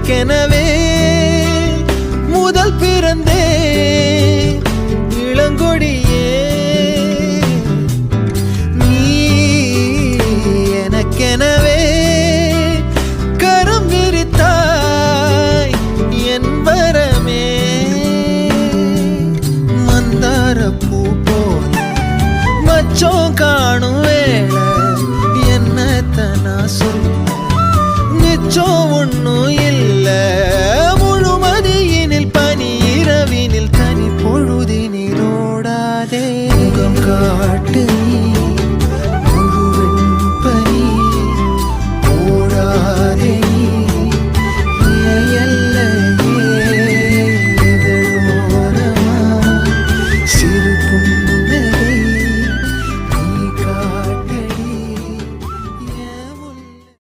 எனக்கெனவே முதல் பிறந்தே இளங்கொடியே நீ எனக்கெனவே கரம் விரித்தாய் என் வரமே மந்தார பூ போல மச்சம் காணும் வேளை என்னத்தனா சொல்ல நிச்சம் ஒன்னும் இல்ல முழுமதியினில் பனி இரவினில் தனி பொழுதினில் ஓடாதே முகம் காட்டு முழுவெண் பனி ஓடாதே